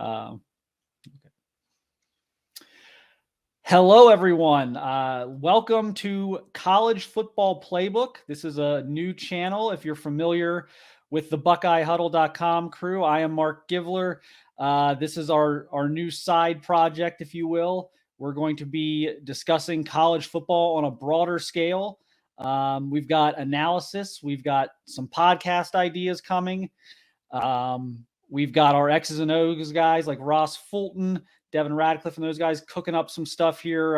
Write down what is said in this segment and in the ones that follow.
Okay. Hello, everyone. Welcome to College Football Playbook. This is a new channel. If you're familiar with the BuckeyeHuddle.com crew, I am Marc Givler. This is our new side project, if you will. We're going to be discussing college football on a broader scale. We've got analysis. We've got some podcast ideas coming. We've got our X's and O's guys like Ross Fulton, Devin Radcliffe, and those guys cooking up some stuff here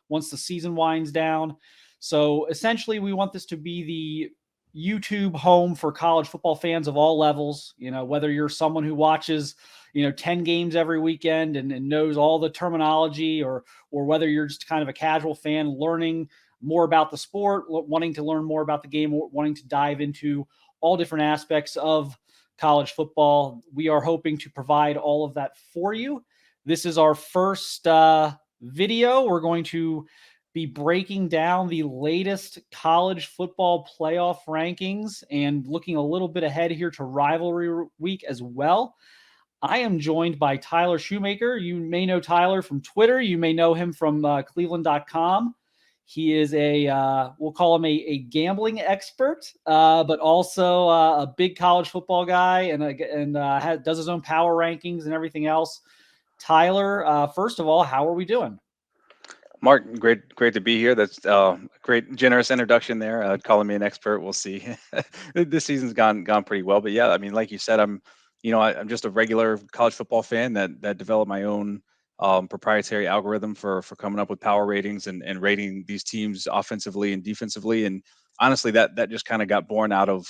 once the season winds down. So essentially, we want this to be the YouTube home for college football fans of all levels. You know, whether you're someone who watches, 10 games every weekend and knows all the terminology, or whether you're just kind of a casual fan learning more about the sport, wanting to learn more about the game, wanting to dive into all different aspects of college football. We are hoping to provide all of that for you. This is our first video. We're going to be breaking down the latest college football playoff rankings and looking a little bit ahead here to rivalry week as well. I am joined by Tyler Shoemaker. You may know Tyler from Twitter. You may know him from Cleveland.com. He is we'll call him a gambling expert, but also a big college football guy, and does his own power rankings and everything else. Tyler, first of all, how are we doing? Marc, great to be here. That's a great, generous introduction there. Calling me an expert, we'll see. This season's gone pretty well, but yeah, I mean, like you said, I'm just a regular college football fan that developed my own proprietary algorithm for coming up with power ratings and rating these teams offensively and defensively. And honestly, that just kind of got born out of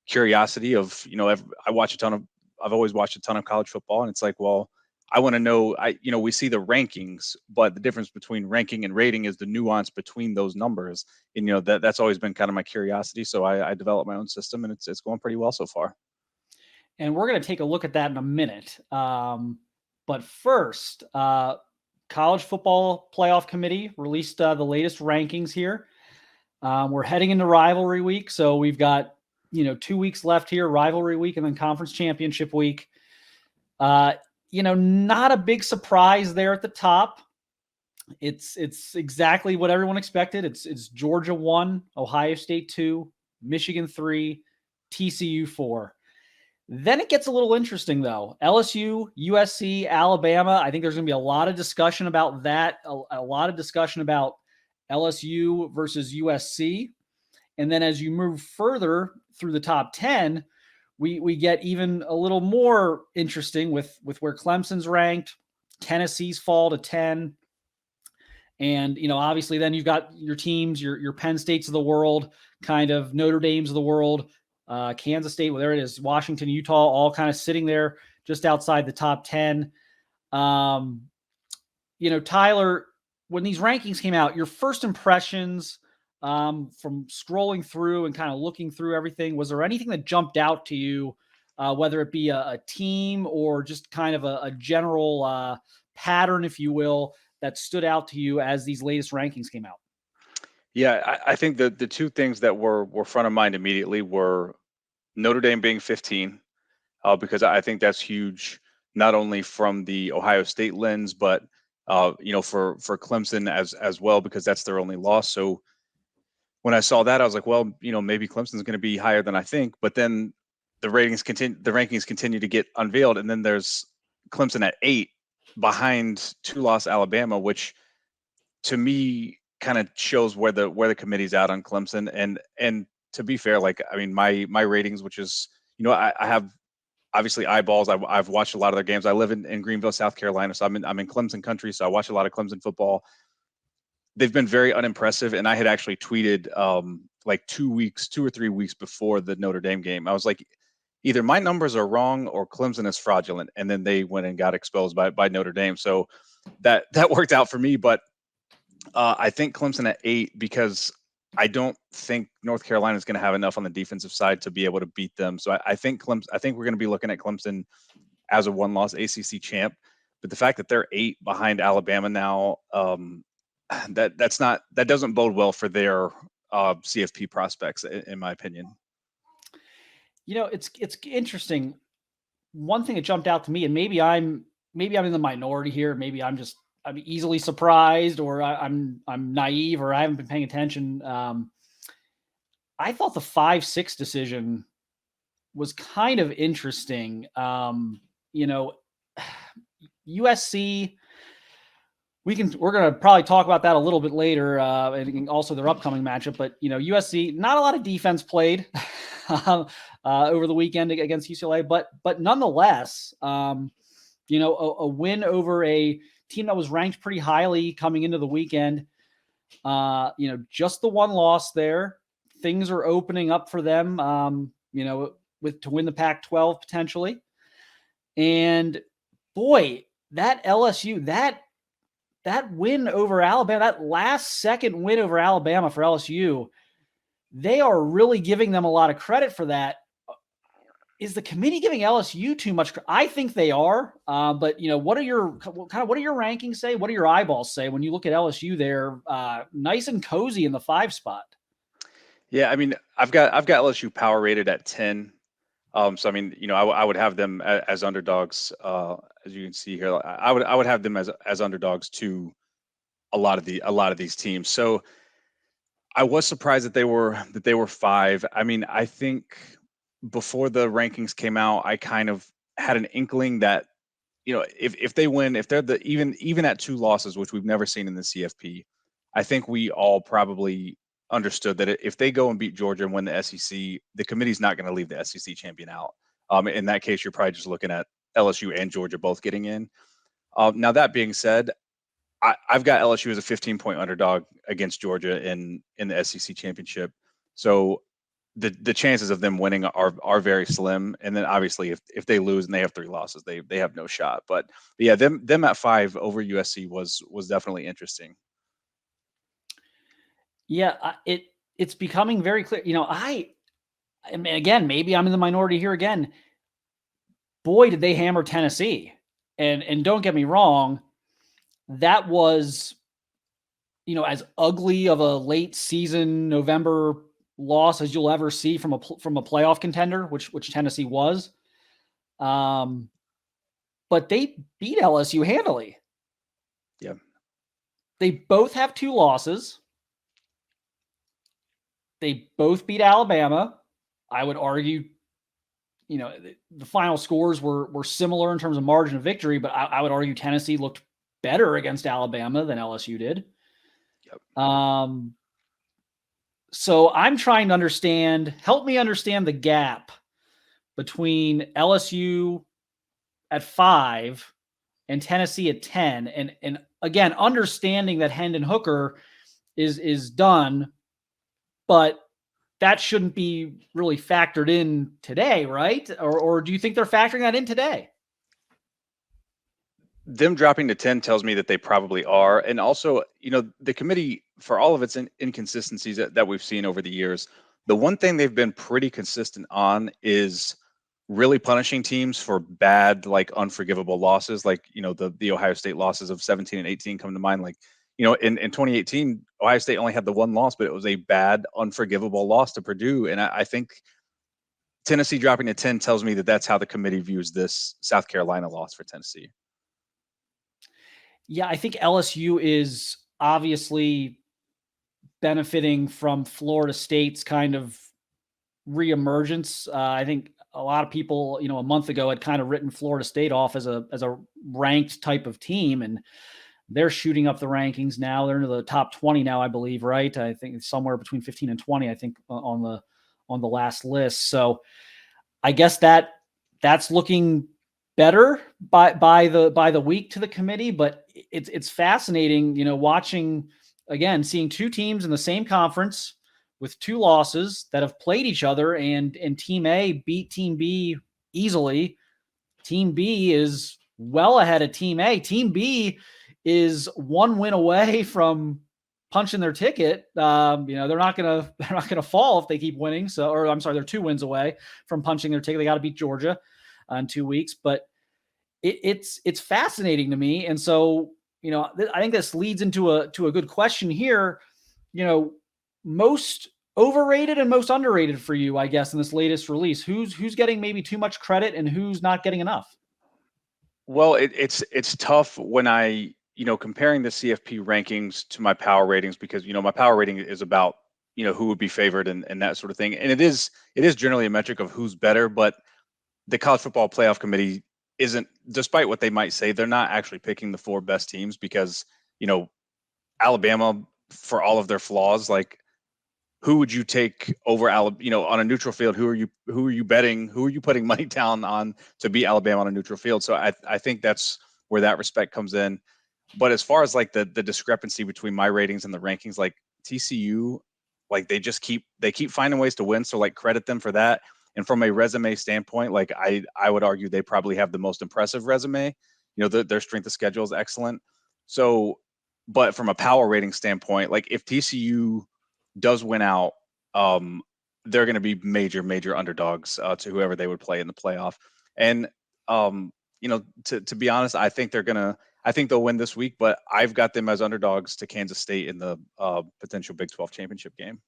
curiosity of, I've always watched a ton of college football, and it's like, well, I want to know, we see the rankings, but the difference between ranking and rating is the nuance between those numbers. And, that's always been kind of my curiosity. So I developed my own system, and it's going pretty well so far. And we're going to take a look at that in a minute. But first, College Football Playoff Committee released the latest rankings here. We're heading into rivalry week. So we've got, 2 weeks left here, rivalry week and then conference championship week. Not a big surprise there at the top. It's exactly what everyone expected. It's Georgia 1, Ohio State 2, Michigan 3, TCU 4. Then it gets a little interesting, though. LSU, USC, Alabama. I think there's going to be a lot of discussion about that, a lot of discussion about LSU versus USC. And then as you move further through the top 10, we get even a little more interesting with where Clemson's ranked. Tennessee's fall to 10. And, obviously then you've got your teams, your Penn States of the world, kind of Notre Dame's of the world, Kansas State, well, there it is, Washington, Utah, all kind of sitting there just outside the top 10. Tyler, when these rankings came out, your first impressions from scrolling through and kind of looking through everything, was there anything that jumped out to you, whether it be a team or just kind of a general pattern, if you will, that stood out to you as these latest rankings came out? Yeah, I think the two things that were front of mind immediately were Notre Dame being 15, because I think that's huge, not only from the Ohio State lens, but for Clemson as well, because that's their only loss. So when I saw that, I was like, well, maybe Clemson's going to be higher than I think. But then the rankings continue to get unveiled, and then there's Clemson at 8 behind 2-loss Alabama, which to me kind of shows where the committee's at on Clemson. And to be fair, like, I mean, my ratings, which is, I have obviously eyeballs. I've watched a lot of their games. I live in Greenville, South Carolina, so I'm in Clemson country, so I watch a lot of Clemson football. They've been very unimpressive, and I had actually tweeted like 2 or 3 weeks before the Notre Dame game. I was like, either my numbers are wrong or Clemson is fraudulent, and then they went and got exposed by Notre Dame. So that worked out for me. But I think Clemson at 8, because I don't think North Carolina is going to have enough on the defensive side to be able to beat them. So I think we're going to be looking at Clemson as a 1-loss ACC champ. But the fact that they're 8 behind Alabama now, that doesn't bode well for their CFP prospects, in my opinion. It's interesting. One thing that jumped out to me, and maybe I'm maybe I'm in the minority here. Maybe I'm easily surprised, or I'm naive, or I haven't been paying attention. I thought the 5-6 decision was kind of interesting. USC, we're going to probably talk about that a little bit later, and also their upcoming matchup. But USC, not a lot of defense played over the weekend against UCLA, but nonetheless, a win over a team that was ranked pretty highly coming into the weekend. Just the one loss there. Things are opening up for them. To win the Pac-12 potentially. And boy, that LSU, that win over Alabama, that last second win over Alabama for LSU, they are really giving them a lot of credit for that. Is the committee giving LSU too much? I think they are. But what do your rankings say? What do your eyeballs say when you look at LSU there, nice and cozy in the 5 spot? Yeah, I mean, I've got LSU power rated at 10. So I mean, I would have them as underdogs. As you can see here, I would have them as underdogs to a lot of these teams. So I was surprised that they were 5. I mean, I think before the rankings came out, I kind of had an inkling that if they win, if they're even at 2 losses, which we've never seen in the CFP, I think we all probably understood that if they go and beat Georgia and win the SEC, the committee's not going to leave the SEC champion out. In that case, you're probably just looking at LSU and Georgia both getting in. Now that being said, I've got LSU as a 15-point underdog against Georgia in the SEC championship. So the chances of them winning are very slim. And then obviously if they lose and they have 3 losses, they have no shot. But yeah, them at 5 over USC was definitely interesting. Yeah, it's becoming very clear. I mean, again, maybe I'm in the minority here again. Boy, did they hammer Tennessee. And don't get me wrong, that was, as ugly of a late season November loss as you'll ever see from a playoff contender, which Tennessee was. But they beat LSU handily. Yeah. They both have 2 losses. They both beat Alabama. I would argue, the final scores were similar in terms of margin of victory, but I would argue Tennessee looked better against Alabama than LSU did. Yep. So I'm trying to help me understand the gap between LSU at 5 and Tennessee at 10. And again, understanding that Hendon Hooker is done, but that shouldn't be really factored in today, right? Or do you think they're factoring that in today? Them dropping to 10 tells me that they probably are. And also, the committee, for all of its inconsistencies that we've seen over the years, the one thing they've been pretty consistent on is really punishing teams for bad, like unforgivable losses. Like, the Ohio State losses of 17 and 18 come to mind. Like, in 2018, Ohio State only had the 1 loss, but it was a bad, unforgivable loss to Purdue. And I think Tennessee dropping to 10 tells me that that's how the committee views this South Carolina loss for Tennessee. Yeah, I think LSU is obviously benefiting from Florida State's kind of reemergence. I think a lot of people, a month ago had kind of written Florida State off as a ranked type of team, and they're shooting up the rankings now. They're into the top 20 now, I believe, right? I think it's somewhere between 15 and 20, I think, on the last list. So I guess that's looking better by the week to the committee, but it's fascinating, watching, again, seeing 2 teams in the same conference with 2 losses that have played each other, and Team A beat Team B easily. Team B is well ahead of Team A. Team B is 1 win away from punching their ticket. They're not gonna fall if they keep winning. They're 2 wins away from punching their ticket. They got to beat Georgia in 2 weeks, but it's fascinating to me. And so, I think this leads into a good question here. Most overrated and most underrated for you, I guess, in this latest release. Who's getting maybe too much credit and who's not getting enough? Well, it's tough when I, comparing the CFP rankings to my power ratings, because my power rating is about who would be favored and that sort of thing, and it is generally a metric of who's better. But the college football playoff committee isn't, despite what they might say, they're not actually picking the four best teams, because Alabama, for all of their flaws, like, who would you take over Alabama? On a neutral field, who are you betting? Who are you putting money down on to beat Alabama on a neutral field? So I think that's where that respect comes in. But as far as like the discrepancy between my ratings and the rankings, like TCU, like they keep finding ways to win. So like credit them for that. And from a resume standpoint, like I would argue they probably have the most impressive resume. Their strength of schedule is excellent. So, but from a power rating standpoint, like if TCU does win out, they're going to be major underdogs to whoever they would play in the playoff. And to be honest, I think they'll win this week, but I've got them as underdogs to Kansas State in the potential Big 12 championship game.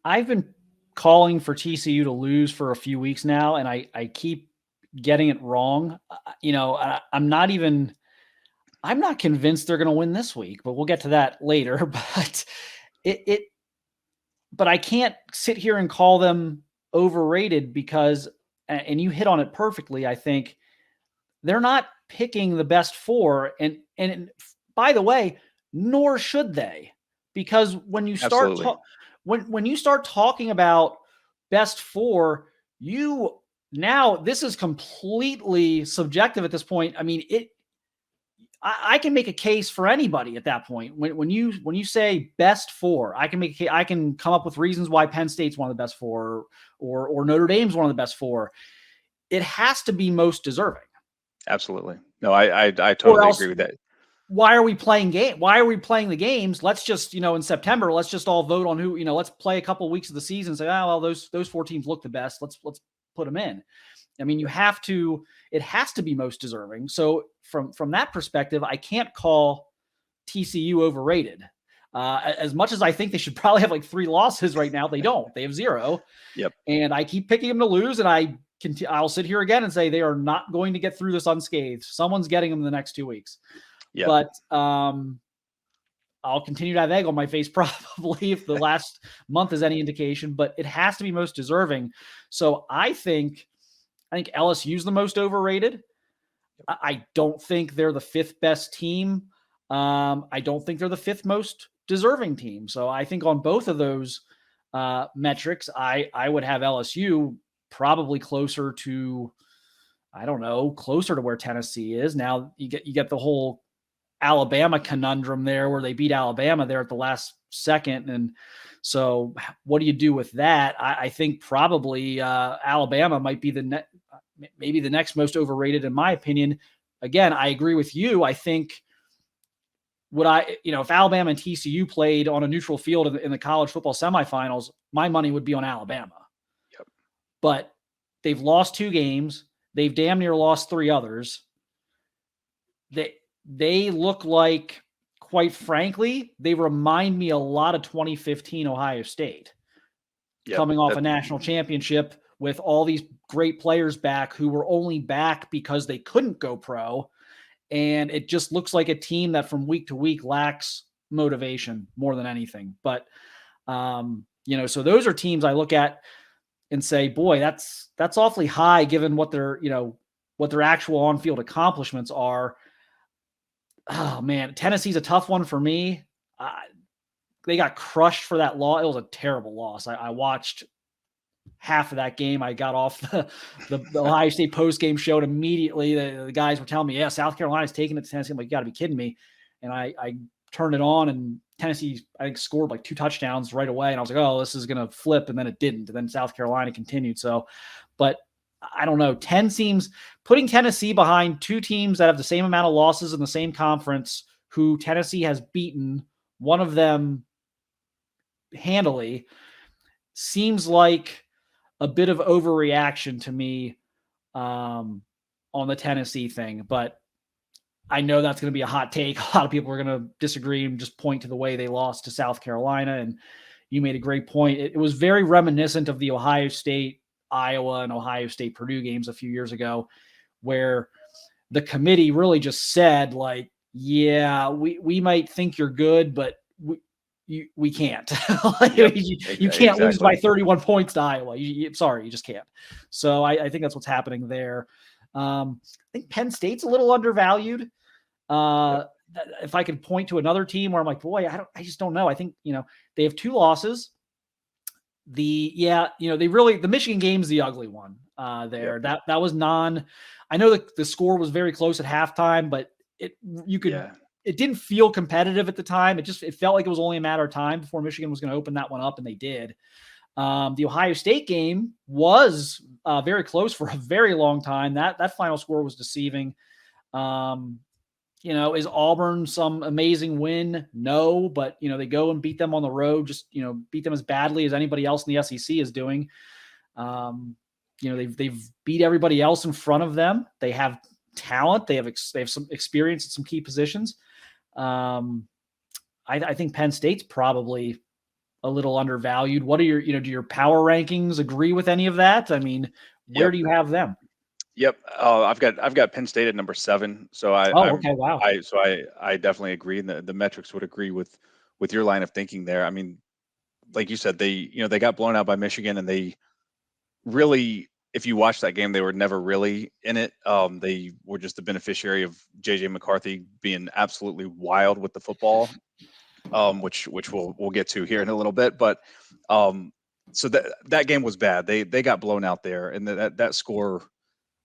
I've been calling for TCU to lose for a few weeks now, and I keep getting it wrong. I'm not convinced they're going to win this week, but we'll get to that later. But I can't sit here and call them overrated because, and you hit on it perfectly, I think they're not picking the best four. And by the way, nor should they, because when you start when you start talking about best four, now this is completely subjective at this point. I mean, I can make a case for anybody at that point. When you say best four, I can come up with reasons why Penn State's one of the best four, or Notre Dame's one of the best four. It has to be most deserving. Absolutely. No, I totally agree with that. Why are we playing Why are we playing the games? Let's just, in September, let's just all vote on who, let's play a couple of weeks of the season and say, oh, well, those four teams look the best. Let's put them in. I mean, it has to be most deserving. So from that perspective, I can't call TCU overrated. As much as I think they should probably have like 3 losses right now, they don't. They have 0. Yep. And I keep picking them to lose, and I'll sit here again and say they are not going to get through this unscathed. Someone's getting them in the next 2 weeks. Yep. But I'll continue to have egg on my face probably if the last month is any indication, but it has to be most deserving. So I think LSU's the most overrated. I don't think they're the 5th best team. I don't think they're the 5th most deserving team. So I think on both of those metrics, I would have LSU probably closer to, closer to where Tennessee is. Now you get the whole Alabama conundrum there where they beat Alabama there at the last second. And so what do you do with that? I think probably Alabama might be maybe the next most overrated in my opinion. Again, I agree with you. I think if Alabama and TCU played on a neutral field in the college football semifinals, my money would be on Alabama. Yep. But they've lost 2 games. They've damn near lost 3 others. They look like, quite frankly, they remind me a lot of 2015 Ohio State. Yep. Coming off a national championship with all these great players back who were only back because they couldn't go pro. And it just looks like a team that from week to week lacks motivation more than anything. But, so those are teams I look at and say, boy, that's awfully high given what their actual on-field accomplishments are. Oh man, Tennessee's a tough one for me. They got crushed for that loss. It was a terrible loss. I watched half of that game. I got off the Ohio State post-game show, and immediately the guys were telling me, yeah, South Carolina's taking it to Tennessee. I'm like, you got to be kidding me. And I turned it on, and Tennessee, I think, scored like 2 touchdowns right away. And I was like, oh, this is going to flip. And then it didn't. And then South Carolina continued. So, but I don't know. Putting Tennessee behind 2 teams that have the same amount of losses in the same conference, who Tennessee has beaten, one of them handily, seems like a bit of overreaction to me on the Tennessee thing. But I know that's going to be a hot take. A lot of people are going to disagree and just point to the way they lost to South Carolina. And you made a great point. It was very reminiscent of the Ohio State, Iowa, and Ohio State Purdue games a few years ago, where the committee really just said, like, yeah, we might think you're good, but we can't. Like, Yep. you can't lose Exactly. by 31 points to Iowa. Sorry, you just can't. So I think that's what's happening there. I think Penn State's a little undervalued. Yep. If I could point to another team where I'm like, boy, I just don't know. I think, they have 2 losses. The Michigan game's the ugly one there. Yep. That was I know the score was very close at halftime, but it Yeah. didn't feel competitive at the time. It felt like it was only a matter of time before Michigan was going to open that one up, and they did. The Ohio State game was very close for a very long time. That final score was deceiving. Is Auburn some amazing win? No, but they go and beat them on the road, just beat them as badly as anybody else in the SEC is doing. They've beat everybody else in front of them. They have talent. They have some experience at some key positions. I think Penn State's probably a little undervalued. What are do your power rankings agree with any of that? I mean, where do you have them? Yep. I've got Penn State at number 7. So Okay. Wow. I definitely agree. And the metrics would agree with your line of thinking there. I mean, like you said, they got blown out by Michigan, and they really, if you watch that game, they were never really in it. They were just the beneficiary of JJ McCarthy being absolutely wild with the football, which we'll get to here in a little bit. But so that game was bad. They got blown out there, and that score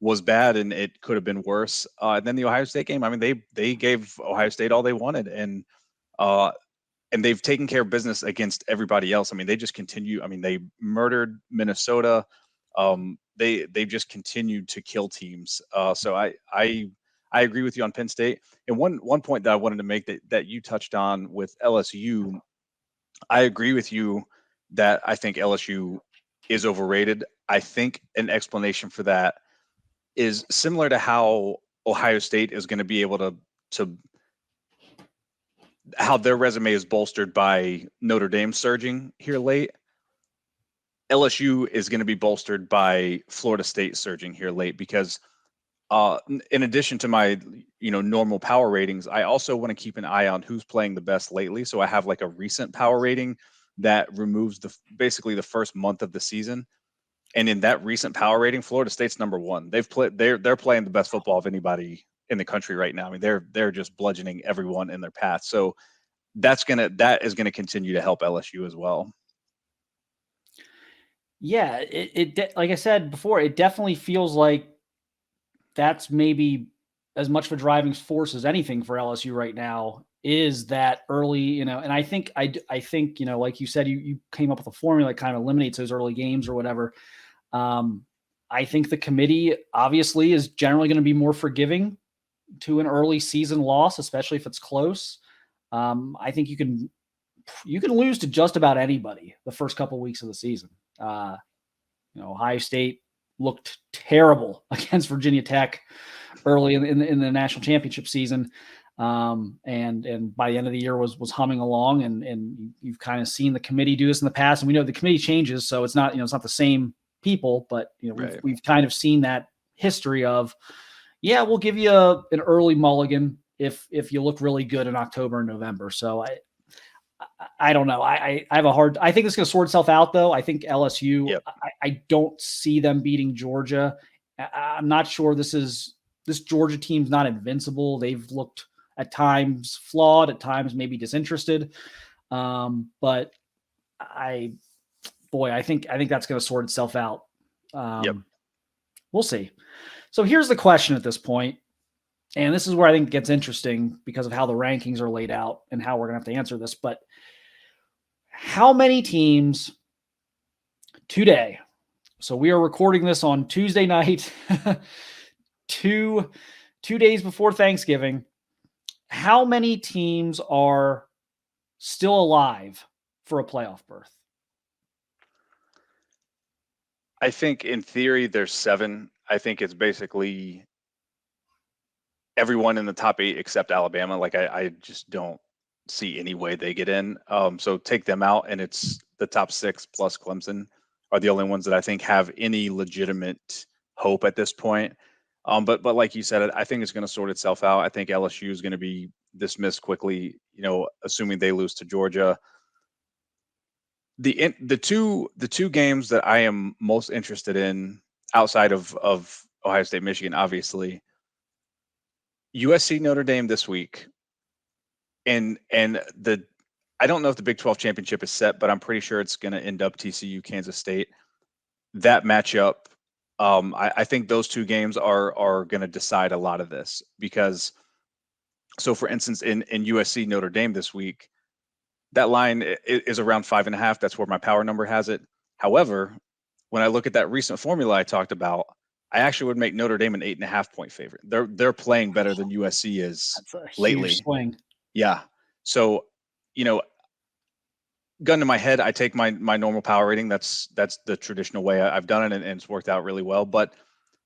was bad, and it could have been worse. And then the Ohio State game, I mean, they gave Ohio State all they wanted, and they've taken care of business against everybody else. I mean, they just continue. I mean, they murdered Minnesota. They've just continued to kill teams. So I agree with you on Penn State. And one point that I wanted to make that you touched on with LSU, I agree with you that I think LSU is overrated. I think an explanation for that is similar to how Ohio State is going to be able to how their resume is bolstered by Notre Dame surging here late. LSU is going to be bolstered by Florida State surging here late, because in addition to my normal power ratings, I also want to keep an eye on who's playing the best lately. So I have like a recent power rating that removes basically the first month of the season. And in that recent power rating, Florida State's number 1. They're playing the best football of anybody in the country right now. I mean, they're just bludgeoning everyone in their path. So that is gonna continue to help LSU as well. Yeah, like I said before, it definitely feels like that's maybe as much of a driving force as anything for LSU right now, is that early, and I think like you said, you came up with a formula that kind of eliminates those early games or whatever. I think the committee obviously is generally going to be more forgiving to an early season loss, especially if it's close. I think you can lose to just about anybody the first couple of weeks of the season. Ohio State looked terrible against Virginia Tech early in the national championship season. And by the end of the year was humming along, and you've kind of seen the committee do this in the past, and we know the committee changes, so it's not the same people, but Right. we've kind of seen that history of, yeah, we'll give you an early mulligan if you look really good in October and November. So I don't know. I have I think it's going to sort itself out, though. I think LSU, Yep. I don't see them beating Georgia. I'm not sure this Georgia team's not invincible. They've looked at times flawed, at times maybe disinterested. But I think that's going to sort itself out. Yep. We'll see. So here's the question at this point, and this is where I think it gets interesting because of how the rankings are laid out and how we're going to have to answer this. But how many teams today? So we are recording this on Tuesday night, two days before Thanksgiving. How many teams are still alive for a playoff berth? I think in theory there's 7. I think it's basically everyone in the top 8 except Alabama. Like I just don't see any way they get in. So take them out, and it's the top 6 plus Clemson are the only ones that I think have any legitimate hope at this point. But like you said, I think it's going to sort itself out. I think LSU is going to be dismissed quickly. Assuming they lose to Georgia. The two games that I am most interested in outside of Ohio State, Michigan, obviously, USC Notre Dame this week, and the I don't know if the Big 12 championship is set, but I'm pretty sure it's going to end up TCU Kansas State. That matchup, I think those two games are going to decide a lot of this because, so for instance, in USC Notre Dame this week, that line is around 5.5. That's where my power number has it. However, when I look at that recent formula I talked about, I actually would make Notre Dame an 8.5 point favorite. They're playing better than USC is That's a huge lately. swing. Yeah. So, gun to my head, I take my normal power rating. That's the traditional way I've done it, and it's worked out really well. But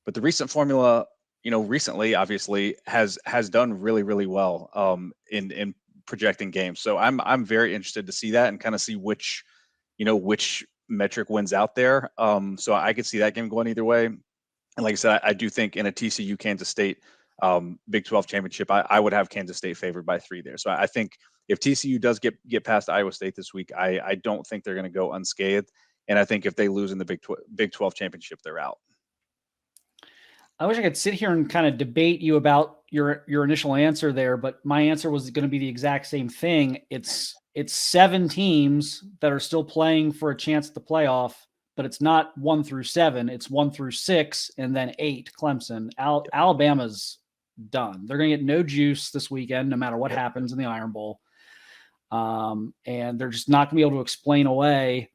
the recent formula, recently obviously has done really, really well in projecting games. So I'm very interested to see that and kind of see which metric wins out there. So I could see that game going either way. And like I said, I do think in a TCU Kansas State Big 12 championship, I would have Kansas State favored by 3 there. So I think if TCU does get past Iowa State this week, I don't think they're going to go unscathed. And I think if they lose in the Big 12 championship, they're out. I wish I could sit here and kind of debate you about your initial answer there, but my answer was going to be the exact same thing. It's 7 teams that are still playing for a chance at the playoff, but it's not 1 through 7. It's 1 through 6, and then 8. Clemson, Alabama's done. They're going to get no juice this weekend, no matter what happens in the Iron Bowl, and they're just not going to be able to explain away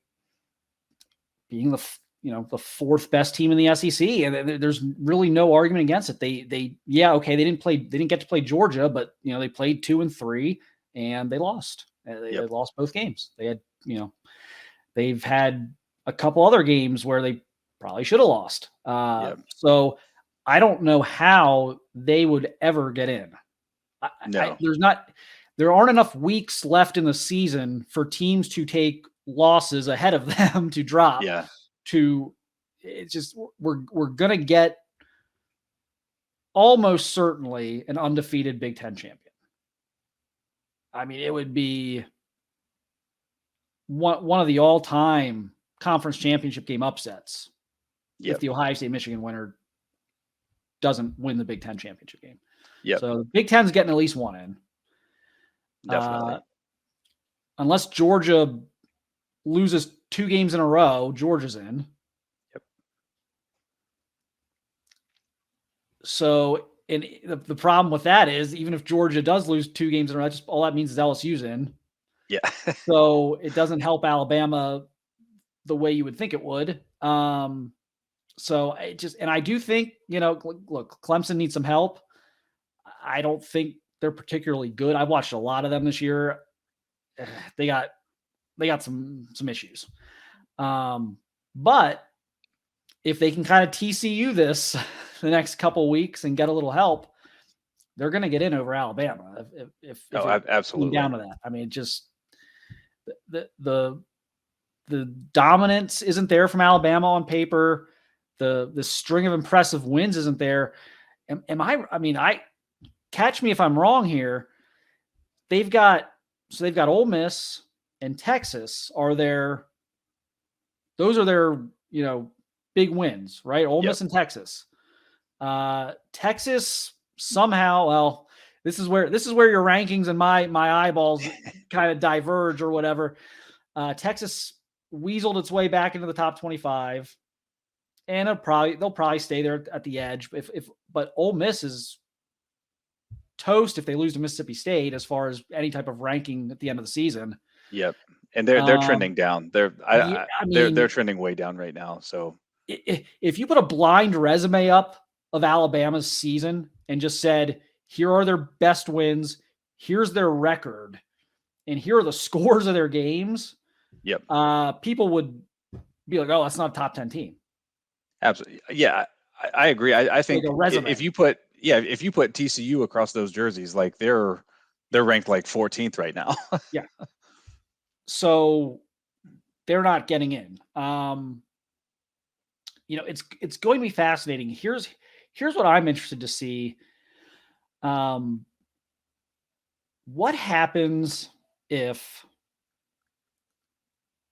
being the 4th best team in the SEC, and there's really no argument against it. They didn't get to play Georgia, but they played 2 and 3, and they lost. They lost both games. They had they've had a couple other games where they probably should have lost. So I don't know how they would ever get in. No. There aren't enough weeks left in the season for teams to take losses ahead of them to drop. Yeah. It's just we're gonna get almost certainly an undefeated Big Ten champion. I mean, it would be one of the all-time conference championship game upsets if the Ohio State Michigan winner doesn't win the Big Ten championship game. So the Big Ten's getting at least one in. Definitely. Unless Georgia loses 2 games in a row, Georgia's in. So, and the problem with that is, even if Georgia does lose 2 games in a row, just all that means is LSU's in. Yeah. So it doesn't help Alabama the way you would think it would. So I do think, look, Clemson needs some help. I don't think they're particularly good. I've watched a lot of them this year. They got some issues. But if they can kind of TCU this the next couple weeks and get a little help, they're going to get in over Alabama. If absolutely down to that. I mean, just the dominance isn't there from Alabama on paper. The string of impressive wins isn't there. Catch me if I'm wrong here. They've got Ole Miss and Texas those are their, big wins, right? Ole Miss and Texas. Texas somehow, well, this is where your rankings and my eyeballs kind of diverge or whatever. Texas weaseled its way back into the top 25, and they'll probably stay there at the edge. But Ole Miss is toast if they lose to Mississippi State as far as any type of ranking at the end of the season. Yep. And they're trending down. They're trending way down right now. So if you put a blind resume up of Alabama's season and just said, here are their best wins, here's their record, and here are the scores of their games, people would be like, oh, that's not a top 10 team. Absolutely. Yeah, I agree. I think if you put TCU across those jerseys, like they're ranked like 14th right now. Yeah. So they're not getting in. It's going to be fascinating. Here's here's what I'm interested to see. What happens if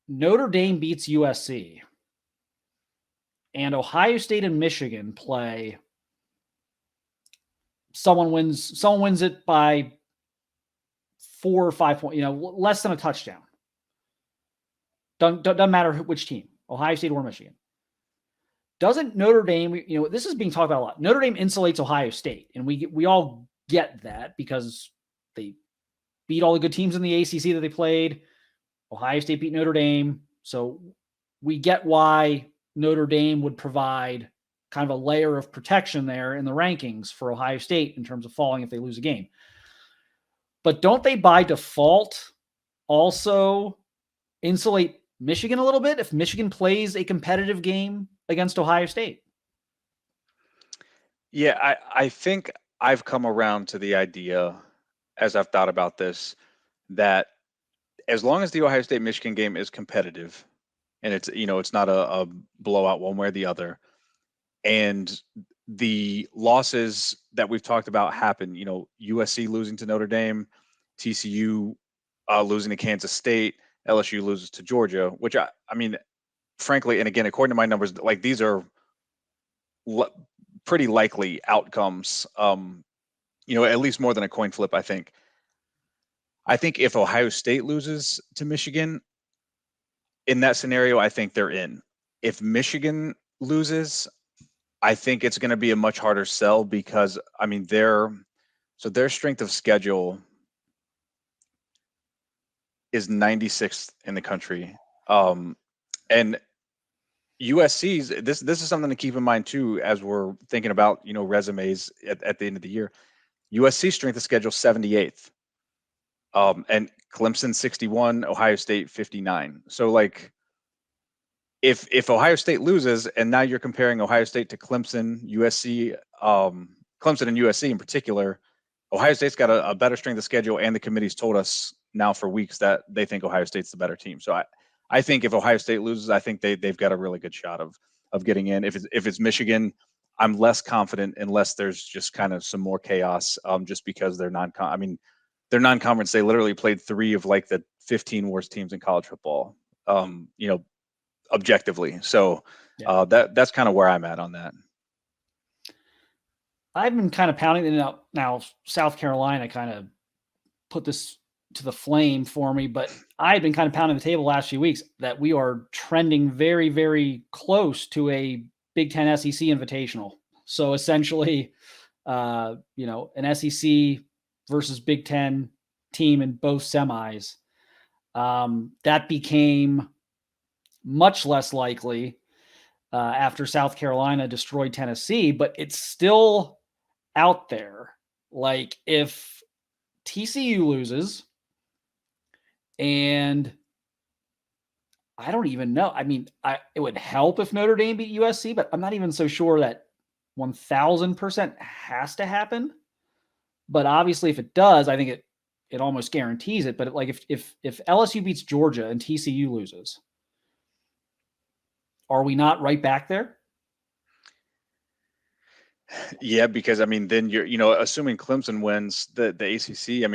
Notre Dame beats USC and Ohio State and Michigan play? Someone wins it by 4 or 5 points, less than a touchdown. Doesn't matter which team, Ohio State or Michigan. Doesn't Notre Dame, this is being talked about a lot. Notre Dame insulates Ohio State, and we all get that because they beat all the good teams in the ACC that they played. Ohio State beat Notre Dame. So we get why Notre Dame would provide kind of a layer of protection there in the rankings for Ohio State in terms of falling if they lose a game. But don't they by default also insulate Michigan a little bit if Michigan plays a competitive game against Ohio State? Yeah, I think I've come around to the idea, as I've thought about this, that as long as the Ohio State Michigan game is competitive and it's not a blowout one way or the other, and the losses that we've talked about happen, USC losing to Notre Dame, TCU losing to Kansas State, LSU loses to Georgia, which I mean, frankly, and again, according to my numbers, like these are pretty likely outcomes. At least more than a coin flip, I think. I think if Ohio State loses to Michigan, in that scenario, I think they're in. If Michigan loses, I think it's going to be a much harder sell because their strength of schedule is 96th in the country. And USC's this is something to keep in mind too as we're thinking about resumes at the end of the year. USC strength of schedule 78th, and Clemson 61, Ohio State 59. So like, if Ohio State loses, and now you're comparing Ohio State to Clemson, USC, Clemson and USC in particular, Ohio State's got a better strength of schedule, and the committee's told us now for weeks that they think Ohio State's the better team. So I think if Ohio State loses, I think they've got a really good shot of getting in. If it's Michigan, I'm less confident unless there's just kind of some more chaos. Just because they're they're non-conference. They literally played 3 of like the 15 worst teams in college football. Objectively. So that's kind of where I'm at on that. I've been kind of pounding it out now. South Carolina kind of put this to the flame for me, but I've been kind of pounding the table the last few weeks that we are trending very, very close to a Big Ten SEC invitational. So essentially, an SEC versus Big Ten team in both semis. That became much less likely after South Carolina destroyed Tennessee, but it's still out there. Like if TCU loses, and I don't even know. It would help if Notre Dame beat USC, but I'm not even so sure that 1000% has to happen. But obviously, if it does, I think it almost guarantees it. But like if LSU beats Georgia and TCU loses, are we not right back there? Yeah, because then you're, assuming Clemson wins the ACC,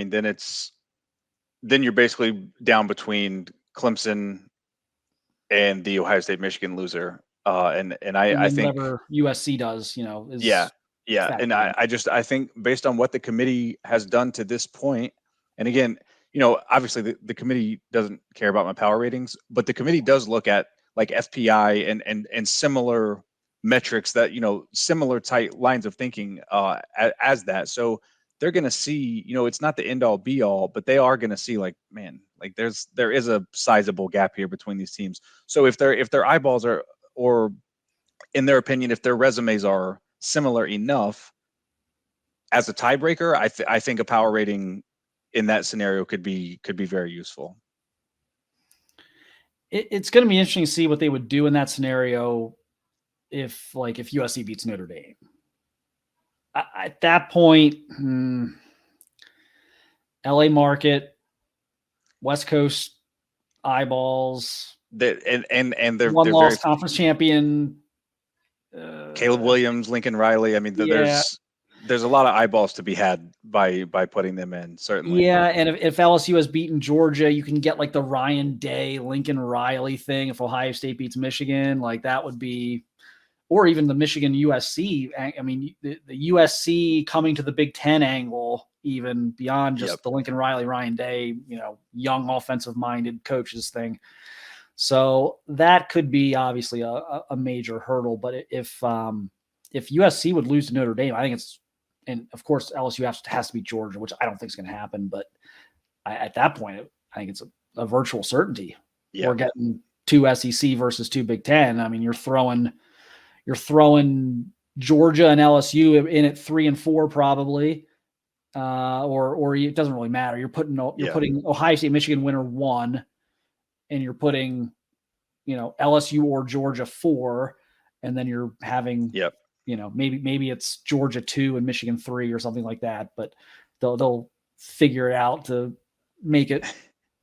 then you're basically down between Clemson and the Ohio State Michigan loser. And I think whatever USC does, is yeah. And I think based on what the committee has done to this point, and again, obviously the committee doesn't care about my power ratings, but the committee does look at like FPI and similar metrics that, similar tight lines of thinking as that. So they're going to see, it's not the end all be all, but they are going to see like, man, like there is a sizable gap here between these teams. So if their eyeballs are, or in their opinion, if their resumes are similar enough as a tiebreaker, I think a power rating in that scenario could be very useful. It's going to be interesting to see what they would do in that scenario if USC beats Notre Dame. At that point, LA market, West Coast eyeballs, and they're one loss very conference champion Caleb Williams, Lincoln Riley. I mean, Yeah. there's a lot of eyeballs to be had by putting them in, certainly. Yeah, and if LSU has beaten Georgia, you can get like the Ryan Day, Lincoln Riley thing. If Ohio State beats Michigan, like that would be, or even the Michigan USC. I mean, the USC coming to the Big Ten angle, even beyond just the Lincoln Riley, Ryan Day, young offensive-minded coaches thing. So that could be obviously a major hurdle. But if USC would lose to Notre Dame, I think it's, and of course LSU has to beat Georgia, which I don't think is going to happen. But at that point, I think it's a virtual certainty. We're getting 2 SEC versus 2 Big Ten. I mean, you're throwing Georgia and LSU in at 3 and 4 probably, or it doesn't really matter. You're putting Ohio State, Michigan winner 1, and you're putting LSU or Georgia 4, and then you're having maybe it's Georgia 2 and Michigan 3 or something like that. But they'll figure it out to make it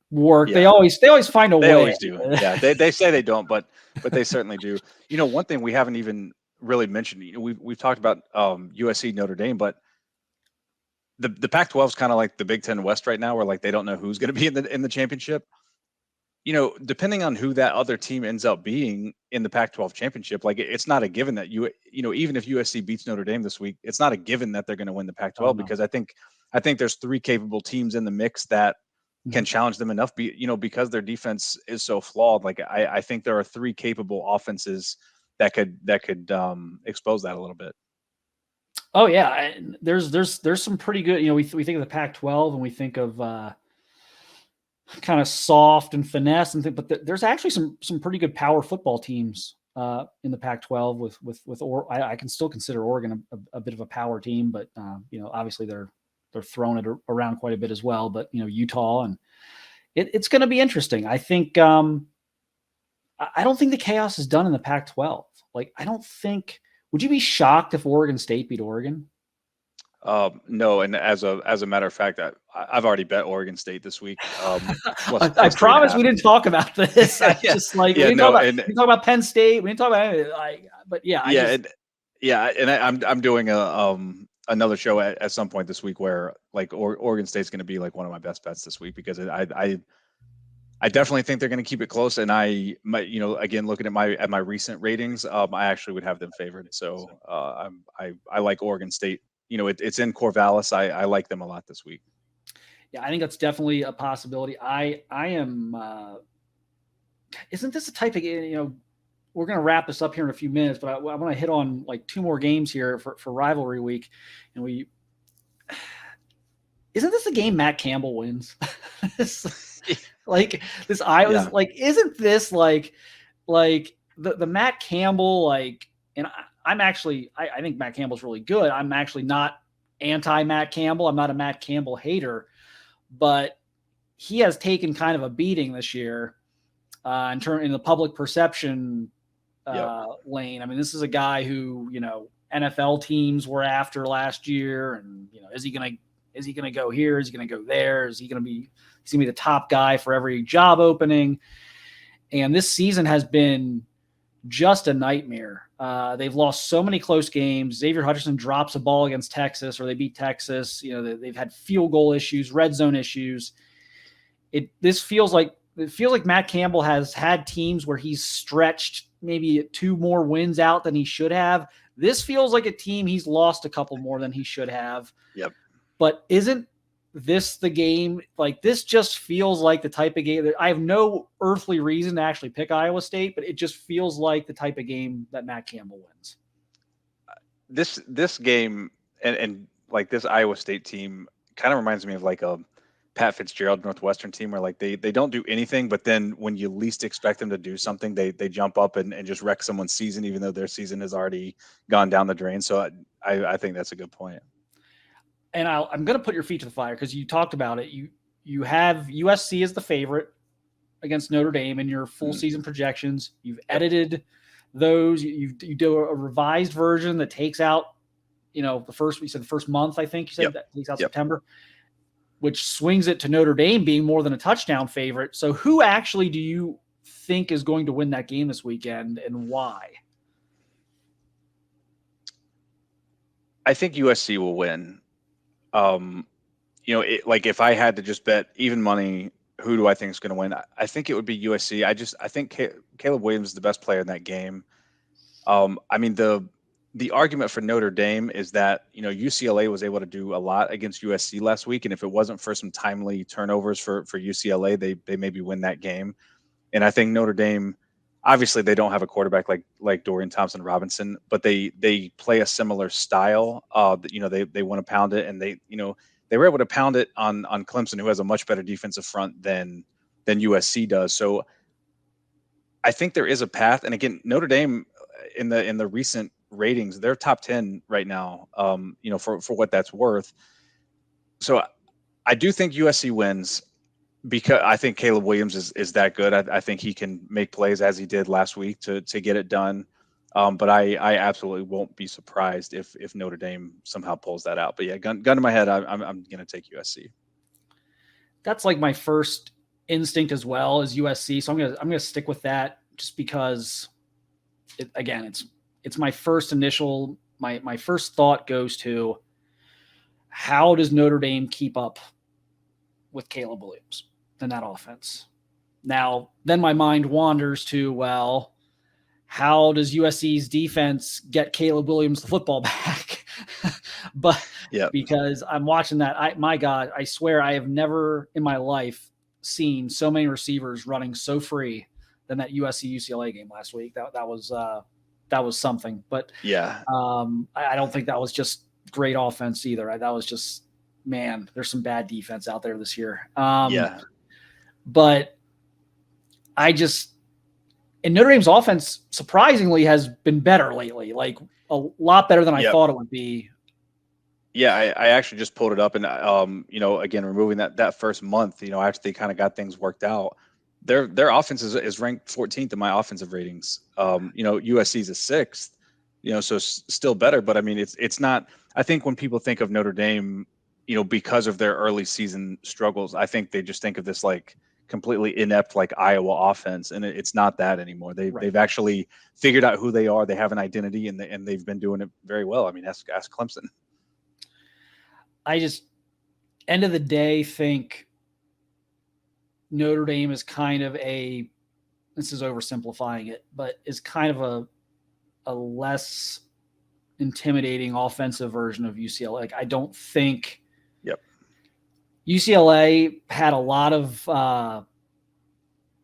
work. They always find a way. They always do. Yeah, they say they don't, but they certainly do. One thing we haven't even really mentioned. We've talked about USC, Notre Dame, but the Pac-12 is kind of like the Big Ten West right now, where like they don't know who's going to be in the championship. Depending on who that other team ends up being in the Pac-12 championship, like it's not a given that even if USC beats Notre Dame this week, it's not a given that they're going to win the Pac-12 because I think there's 3 capable teams in the mix that can challenge them enough, because their defense is so flawed. Like I think there are 3 capable offenses that could expose that a little bit. Oh yeah, there's some pretty good. We think of the Pac-12 and we think of kind of soft and finesse and things, but there's actually some pretty good power football teams in the Pac-12 I can still consider Oregon a bit of a power team, but obviously they're throwing it around quite a bit as well. But Utah, and it's going to be interesting. I think I don't think the chaos is done in the Pac-12. Like would you be shocked if Oregon State beat Oregon? No, and as a matter of fact, I've already bet Oregon State this week. I promise we didn't talk about this. We didn't talk about Penn State. We didn't talk about anything. I'm doing another show at some point this week where like Oregon State's going to be like one of my best bets this week, because I definitely think they're going to keep it close. And again, looking at my recent ratings, I actually would have them favored. So I like Oregon State. It's in Corvallis. I like them a lot this week. Yeah, I think that's definitely a possibility. I am. Isn't this a type of we're going to wrap this up here in a few minutes, but I want to hit on like 2 more games here for rivalry week, and isn't this a game Matt Campbell wins? Like this, isn't this like the Matt Campbell and I think Matt Campbell's really good. I'm actually not anti Matt Campbell. I'm not a Matt Campbell hater, but he has taken kind of a beating this year in the public perception lane. I mean, this is a guy who, NFL teams were after last year, and is he going to go here? Is he going to go there? He's going to be the top guy for every job opening. And this season has been just a nightmare. They've lost so many close games. Xavier Hutchinson drops a ball against Texas, or they beat Texas. They've had field goal issues, red zone issues. It feels like Matt Campbell has had teams where he's stretched maybe 2 more wins out than he should have. This feels like a team he's lost a couple more than he should have. Yep. But isn't this the game? Like, this just feels like the type of game that I have no earthly reason to actually pick Iowa State, but it just feels like the type of game that Matt Campbell wins. This game and like this Iowa State team kind of reminds me of like a Pat Fitzgerald Northwestern team, where like they don't do anything, but then when you least expect them to do something, they jump up and just wreck someone's season, even though their season has already gone down the drain. So I think that's a good point. And I'm going to put your feet to the fire, because you talked about it. You have USC as the favorite against Notre Dame in your full season projections. You've edited those. You do a revised version that takes out, the first month, I think you said that takes out September, which swings it to Notre Dame being more than a touchdown favorite. So who actually do you think is going to win that game this weekend, and why? I think USC will win. Like if I had to just bet even money, who do I think is going to win? I think it would be USC. I think Caleb Williams is the best player in that game. I mean, the argument for Notre Dame is that UCLA was able to do a lot against USC last week, and if it wasn't for some timely turnovers for UCLA, they maybe win that game. And I think Notre Dame, obviously, they don't have a quarterback like Dorian Thompson Robinson, but they play a similar style. They want to pound it, and they were able to pound it on Clemson, who has a much better defensive front than USC does. So I think there is a path. And again, Notre Dame in the recent ratings, they're top 10 right now. For what that's worth. So I do think USC wins, because I think Caleb Williams is that good. I think he can make plays as he did last week to get it done. But I absolutely won't be surprised if Notre Dame somehow pulls that out. But yeah, gun to my head, I'm going to take USC. That's like my first instinct as well as USC. So I'm gonna stick with that, just because it's my first initial, my first thought goes to, how does Notre Dame keep up with Caleb Williams in that offense? Now, then my mind wanders to, well, how does USC's defense get Caleb Williams the football back? But yeah, because I'm watching that, my God, I swear I have never in my life seen so many receivers running so free than that USC UCLA game last week. That was something. But yeah, I don't think that was just great offense either. That was just, man, there's some bad defense out there this year. yeah. But and Notre Dame's offense surprisingly has been better lately, like a lot better than I thought it would be. Yeah, I actually just pulled it up, and again, removing that first month, after they kind of got things worked out, their offense is ranked 14th in my offensive ratings. USC's a 6th, so still better, but I mean, it's not. I think when people think of Notre Dame, because of their early season struggles, I think they just think of this like completely inept like Iowa offense, and it's not that anymore. They've actually figured out who they are. They have an identity, and they've been doing it very well. I mean, ask Clemson. I just, end of the day, think Notre Dame is kind of this is oversimplifying it, but is kind of a less intimidating offensive version of UCLA. Like, I don't think UCLA had a lot of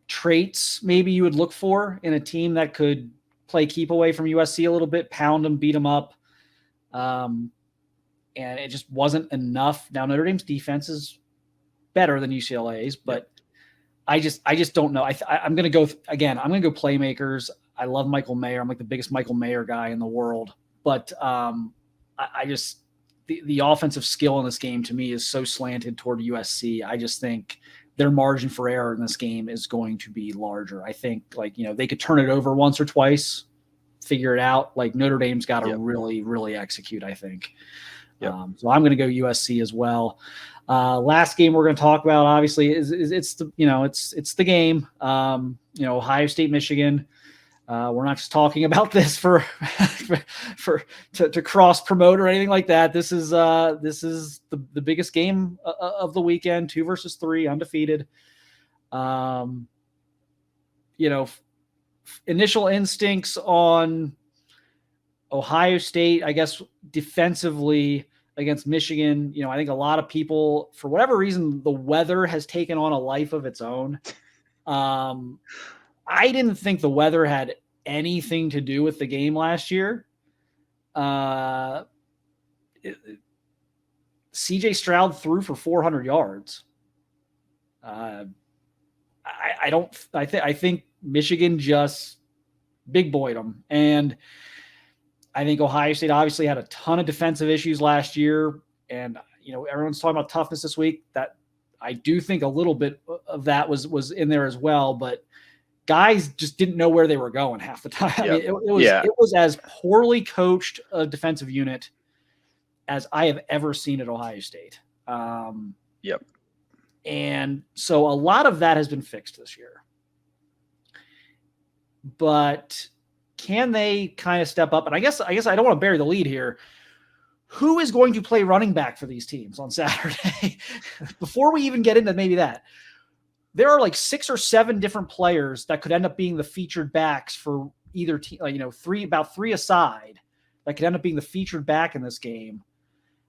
traits maybe you would look for in a team that could play keep away from USC a little bit, pound them, beat them up. And it just wasn't enough. Now, Notre Dame's defense is better than UCLA's, but I just don't know. I'm going to go again. I'm going to go playmakers. I love Michael Mayer. I'm like the biggest Michael Mayer guy in the world, but the offensive skill in this game to me is so slanted toward USC. I just think their margin for error in this game is going to be larger. I think they could turn it over once or twice, figure it out. Like Notre Dame's got to really, really execute, I think. So I'm going to go USC as well. Last game we're going to talk about, obviously, is it's the game. Ohio State, Michigan. We're not just talking about this to cross promote or anything like that. This is the biggest game of the weekend. 2 versus 3, undefeated. Initial instincts on Ohio State, I guess, defensively against Michigan. I think a lot of people, for whatever reason, the weather has taken on a life of its own. I didn't think the weather had anything to do with the game last year. CJ Stroud threw for 400 yards. I think Michigan just big boyed them. And I think Ohio State obviously had a ton of defensive issues last year. And, everyone's talking about toughness this week. That I do think a little bit of that was in there as well, but guys just didn't know where they were going half the time. I mean, it was as poorly coached a defensive unit as I have ever seen at Ohio State. And so a lot of that has been fixed this year. But can they kind of step up? And I guess I don't want to bury the lead here. who is going to play running back for these teams on Saturday? Before we even get into maybe that, there are like 6 or 7 different players that could end up being the featured backs for either team, about 3 aside, that could end up being the featured back in this game.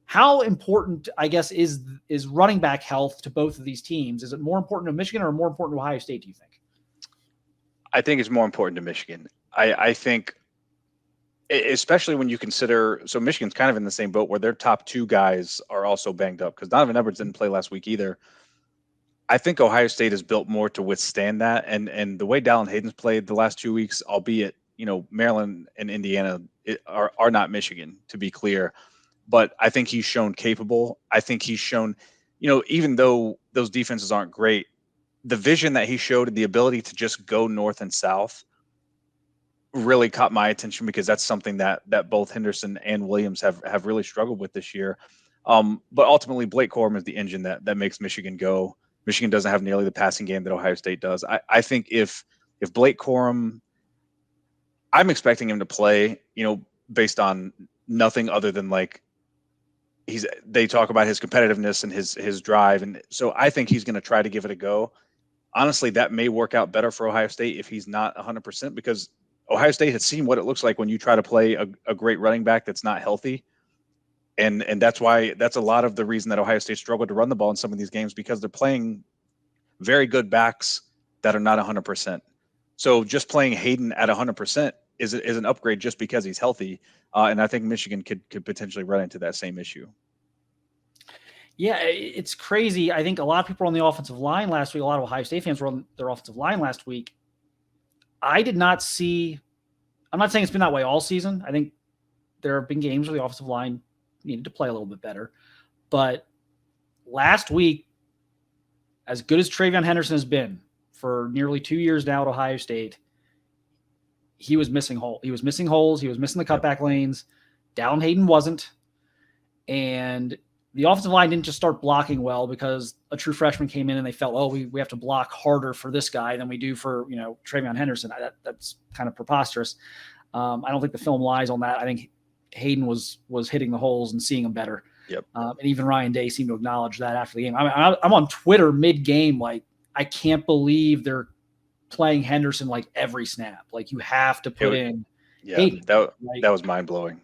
How important, I guess, is running back health to both of these teams? Is it more important to Michigan or more important to Ohio State, do you think? I think it's more important to Michigan. I think, especially when you consider, so Michigan's kind of in the same boat where their top 2 guys are also banged up because Donovan Edwards didn't play last week either. I think Ohio State is built more to withstand that. And the way Dallin Hayden's played the last 2 weeks, albeit, Maryland and Indiana are not Michigan, to be clear. But I think he's shown capable. I think he's shown, even though those defenses aren't great, the vision that he showed and the ability to just go north and south really caught my attention because that's something that both Henderson and Williams have really struggled with this year. But ultimately, Blake Corum is the engine that makes Michigan go. Michigan doesn't have nearly the passing game that Ohio State does. I think if Blake Corum, I'm expecting him to play, based on nothing other than like they talk about his competitiveness and his drive. And so I think he's going to try to give it a go. Honestly, that may work out better for Ohio State if he's not 100%, because Ohio State has seen what it looks like when you try to play a great running back that's not healthy. And that's a lot of the reason that Ohio State struggled to run the ball in some of these games, because they're playing very good backs that are not 100%. So just playing Hayden at 100% is an upgrade just because he's healthy. And I think Michigan could potentially run into that same issue. Yeah, it's crazy. I think a lot of people were on the offensive line last week. A lot of Ohio State fans were on their offensive line last week. I did not see – I'm not saying it's been that way all season. I think there have been games where the offensive line needed to play a little bit better. But last week, as good as TreVeyon Henderson has been for nearly 2 years now at Ohio State, he was missing holes. He was missing holes. He was missing the cutback lanes. Dallin Hayden wasn't. And the offensive line didn't just start blocking well because a true freshman came in and they felt, we have to block harder for this guy than we do for, TreVeyon Henderson. That's kind of preposterous. I don't think the film lies on that. I think Hayden was hitting the holes and seeing them better. Yep. And even Ryan Day seemed to acknowledge that after the game. I'm on Twitter mid-game, like, I can't believe they're playing Henderson like every snap. Like, you have to put in Hayden. That was mind-blowing.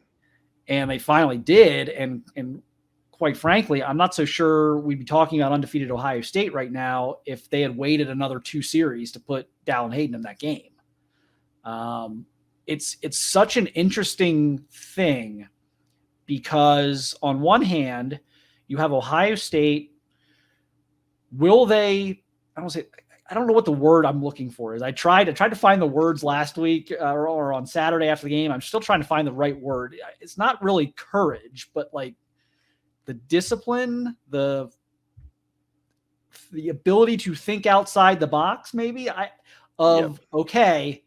And they finally did, and quite frankly, I'm not so sure we'd be talking about undefeated Ohio State right now if they had waited another 2 series to put Dallin Hayden in that game. It's such an interesting thing because on one hand, you have Ohio State. Will they? I don't know what the word I'm looking for is. I tried to find the words last week or on Saturday after the game. I'm still trying to find the right word. It's not really courage, but like the discipline, the ability to think outside the box, maybe. Okay,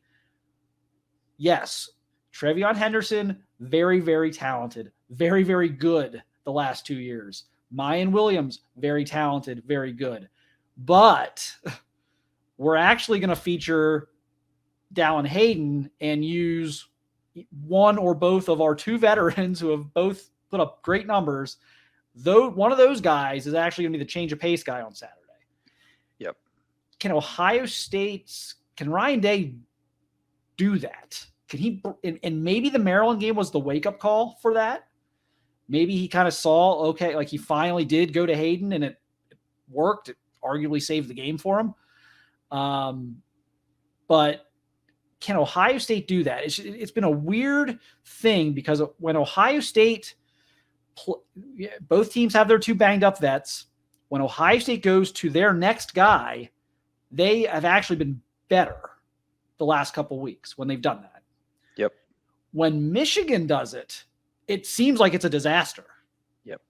yes, TreVeyon Henderson, very, very talented, very, very good the last 2 years. Mayan Williams, very talented, very good. But we're actually going to feature Dallin Hayden and use one or both of our 2 veterans who have both put up great numbers. Though one of those guys is actually going to be the change of pace guy on Saturday. Yep. Can Ryan Day do that? Can he? And maybe the Maryland game was the wake-up call for that. Maybe he kind of saw, okay, like he finally did go to Hayden and it worked. It arguably saved the game for him. But can Ohio State do that? It's been a weird thing because when Ohio State both teams have their 2 banged up vets. When Ohio State goes to their next guy, they have actually been better the last couple of weeks when they've done that. Yep. When Michigan does it, it seems like it's a disaster. Yep.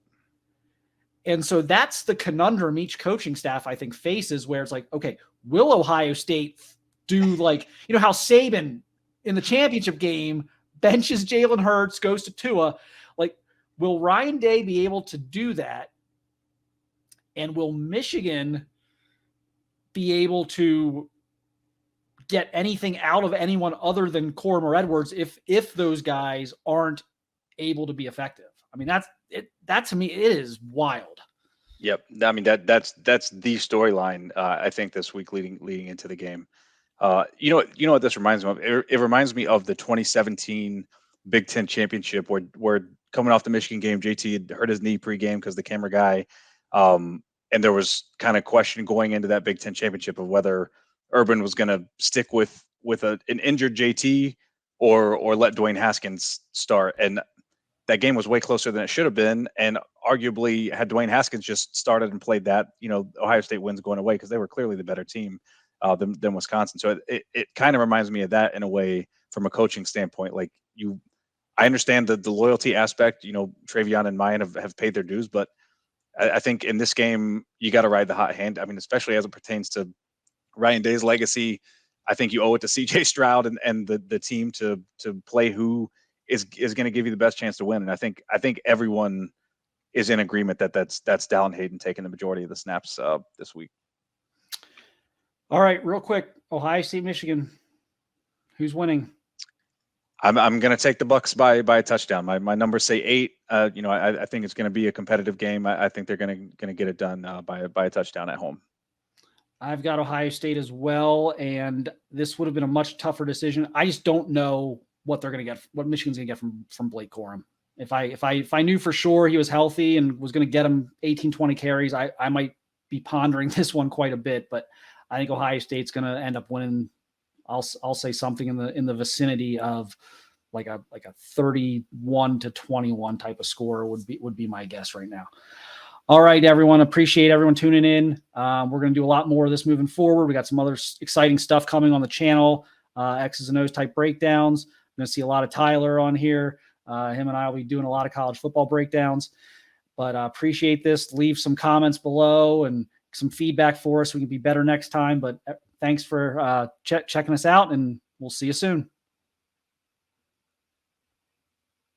And so that's the conundrum each coaching staff, I think, faces, where it's like, okay, will Ohio State do like, how Saban in the championship game benches Jalen Hurts, goes to Tua, like, will Ryan Day be able to do that? And will Michigan be able to get anything out of anyone other than Corum or Edwards if those guys aren't able to be effective? I mean, that to me, it is wild. Yep. I mean, that's the storyline, I think, this week leading into the game. You know what this reminds me of? It reminds me of the 2017 Big Ten championship where coming off the Michigan game, JT had hurt his knee pregame because the camera guy, and there was kind of question going into that Big Ten championship of whether Urban was going to stick with an injured JT or let Dwayne Haskins start. And that game was way closer than it should have been. And arguably, had Dwayne Haskins just started and played that, Ohio State wins going away because they were clearly the better team than Wisconsin. So it kind of reminds me of that in a way from a coaching standpoint. Like I understand the loyalty aspect. Travion and Mayan have paid their dues, but I think in this game you got to ride the hot hand. I mean, especially as it pertains to Ryan Day's legacy. I think you owe it to CJ Stroud and the team to play who is going to give you the best chance to win. And I think everyone is in agreement that's Dallin Hayden taking the majority of the snaps this week. All right, real quick, Ohio State, Michigan, who's winning? I'm going to take the Bucks by a touchdown. My numbers say 8. I think it's going to be a competitive game. I think they're going to get it done by a touchdown at home. I've got Ohio State as well, and this would have been a much tougher decision. I just don't know what they're going to get, what Michigan's going to get from Blake Corum. If I knew for sure he was healthy and was going to get him 18, 20 carries, I might be pondering this one quite a bit, but I think Ohio State's going to end up winning. I'll say something in the vicinity of like a 31-21 type of score would be my guess right now. All right, everyone. Appreciate everyone tuning in. We're going to do a lot more of this moving forward. We got some other exciting stuff coming on the channel. X's and O's type breakdowns. I'm going to see a lot of Tyler on here. Him and I will be doing a lot of college football breakdowns. But appreciate this. Leave some comments below and some feedback for us. We can be better next time. But thanks for checking us out, and we'll see you soon.